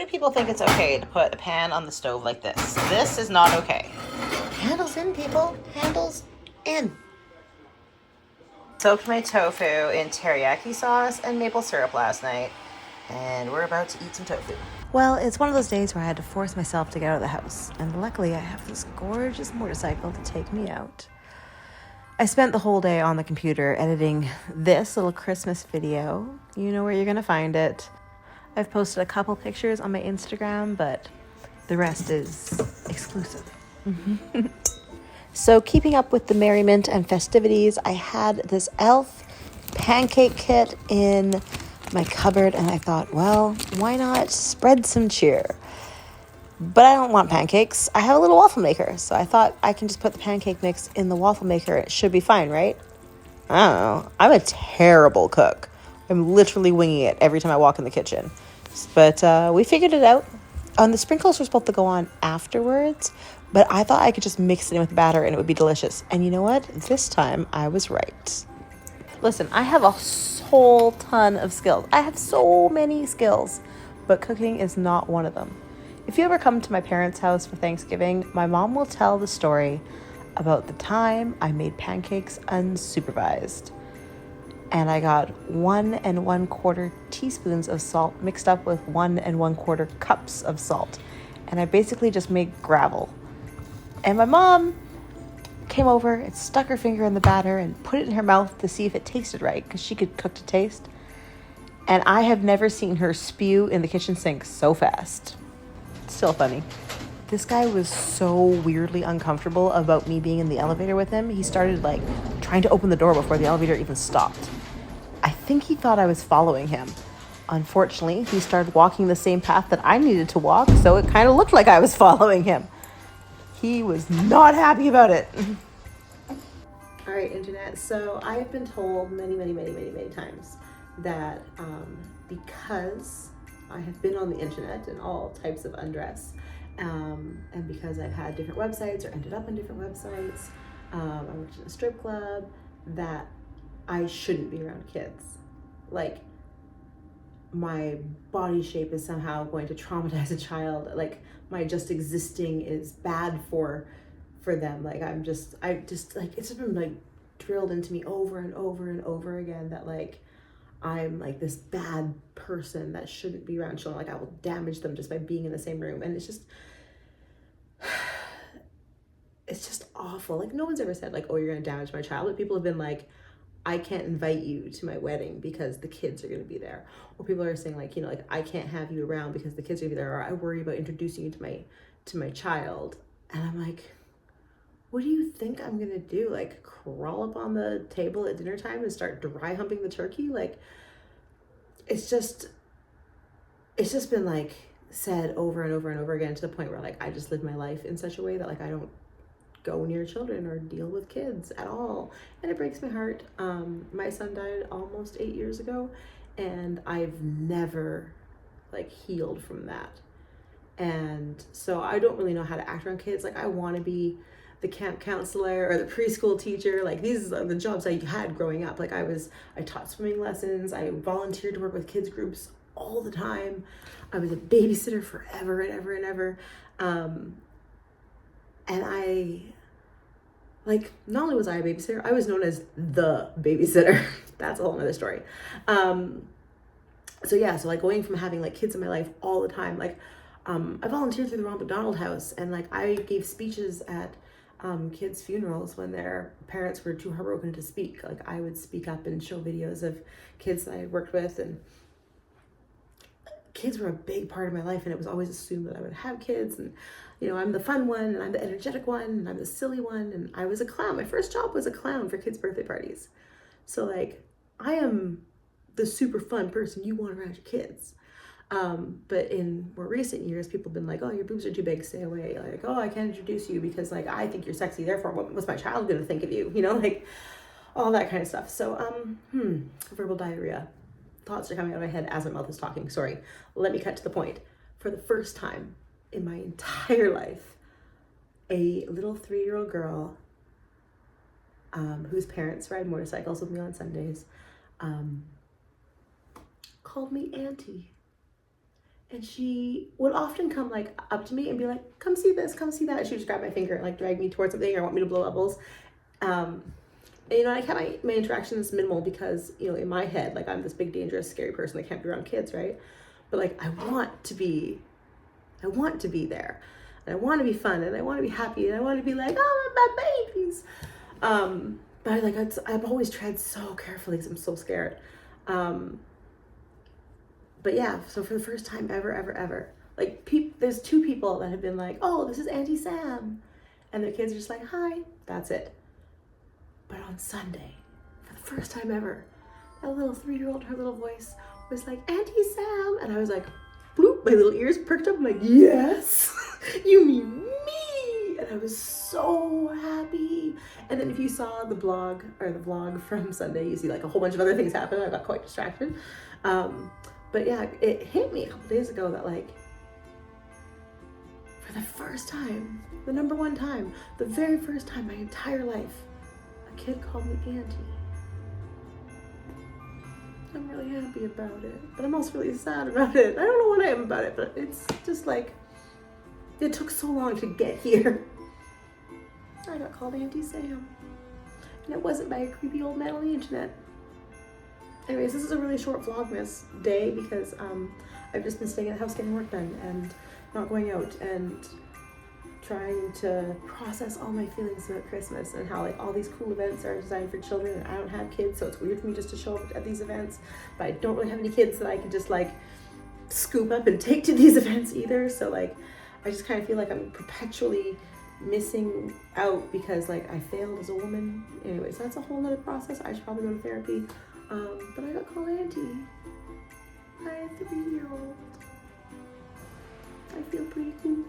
many people think it's okay to put a pan on the stove like this? This is not okay. Handles in, people. Handles in. Soaked my tofu in teriyaki sauce and maple syrup last night, and we're about to eat some tofu. Well, it's one of those days where I had to force myself to get out of the house, and luckily I have this gorgeous motorcycle to take me out. I spent the whole day on the computer editing this little Christmas video. You know where you're gonna find it. I've posted a couple pictures on my Instagram, but the rest is exclusive. So keeping up with the merriment and festivities, I had this elf pancake kit in my cupboard, and I thought, well, why not spread some cheer? But I don't want pancakes. I have a little waffle maker, so I thought I can just put the pancake mix in the waffle maker. It should be fine, right? I don't know. I'm a terrible cook. I'm literally winging it every time I walk in the kitchen. But we figured it out. The sprinkles were supposed to go on afterwards, but I thought I could just mix it in with the batter and it would be delicious. And you know what? This time I was right. Listen, I have a whole ton of skills. I have so many skills, but cooking is not one of them. If you ever come to my parents' house for Thanksgiving, my mom will tell the story about the time I made pancakes unsupervised. And I got 1 1/4 teaspoons of salt mixed up with 1 1/4 cups of salt. And I basically just made gravel. And my mom came over and stuck her finger in the batter and put it in her mouth to see if it tasted right, because she could cook to taste. And I have never seen her spew in the kitchen sink so fast. Still funny. This guy was so weirdly uncomfortable about me being in the elevator with him. He started trying to open the door before the elevator even stopped. I think he thought I was following him. Unfortunately, he started walking the same path that I needed to walk, so it kind of looked like I was following him. He was not happy about it. All right, internet. So I have been told many times that because I have been on the internet in all types of undress, and because I've had different websites or ended up on different websites, I worked in a strip club, that I shouldn't be around kids. Like, my body shape is somehow going to traumatize a child. Like, my just existing is bad for them. Like, I just it's just been drilled into me over and over and over again that I'm this bad person that shouldn't be around children. I will damage them just by being in the same room. And it's just awful. No one's ever said oh, you're gonna damage my child, but people have been I can't invite you to my wedding because the kids are gonna be there. Or people are saying I can't have you around because the kids are gonna be there, or I worry about introducing you to my child. And I'm what do you think I'm gonna do? Crawl up on the table at dinner time and start dry humping the turkey? It's just been said over and over and over again, to the point where I just live my life in such a way that I don't go near children or deal with kids at all. And it breaks my heart. My son died almost 8 years ago, and I've never healed from that. And so I don't really know how to act around kids. I want to be the camp counselor or the preschool teacher. These are the jobs I had growing up. I taught swimming lessons. I volunteered to work with kids groups all the time. I was a babysitter forever and ever and ever. And I, not only was I a babysitter, I was known as the babysitter. That's a whole nother story. So going from having kids in my life all the time, I volunteered through the Ronald McDonald House, and I gave speeches at kids' funerals when their parents were too heartbroken to speak. I would speak up and show videos of kids that I had worked with, and kids were a big part of my life, and it was always assumed that I would have kids, and I'm the fun one, and I'm the energetic one, and I'm the silly one, and I was a clown. My first job was a clown for kids' birthday parties. So I am the super fun person you want around your kids. But in more recent years, people have been oh, your boobs are too big, stay away. Oh, I can't introduce you because I think you're sexy, therefore what's my child gonna think of you? All that kind of stuff. So verbal diarrhea. Thoughts are coming out of my head as my mouth is talking. Sorry. Let me cut to the point. For the first time in my entire life, a little 3-year-old girl whose parents ride motorcycles with me on Sundays called me Auntie. And she would often come like up to me and be like, come see this, come see that. And she would just grab my finger and like drag me towards something or want me to blow bubbles. And, you know, I kept my interactions minimal because, you know, in my head, like I'm this big, dangerous, scary person that can't be around kids, right? But like I want to be there. And I want to be fun and I want to be happy and I want to be like, oh, my babies. But like I've always tread so carefully because I'm so scared. But yeah, so for the first time ever, like there's two people that have been like, oh, this is Auntie Sam, and their kids are just like, hi, that's it. But on Sunday, for the first time ever, that little 3-year-old, her little voice was like, Auntie Sam, and I was like, bloop, my little ears perked up. I'm like, yes, you mean me, and I was so happy. And then if you saw the vlog from Sunday, you see like a whole bunch of other things happen. I got quite distracted. But yeah, it hit me a couple days ago that like, for the first time, the number one time, the very first time my entire life, a kid called me Auntie. I'm really happy about it, but I'm also really sad about it. I don't know what I am about it, but it's just like, it took so long to get here. I got called Auntie Sam, and it wasn't by a creepy old man on the internet. Anyways, this is a really short Vlogmas day because I've just been staying at the house getting work done and not going out and trying to process all my feelings about Christmas and how like all these cool events are designed for children and I don't have kids, so it's weird for me just to show up at these events, but I don't really have any kids that I can just like scoop up and take to these events either. So like I just kind of feel like I'm perpetually missing out because like I failed as a woman. Anyways, that's a whole nother process. I should probably go to therapy. But I got called Auntie by a 3-year-old. I feel pretty cool.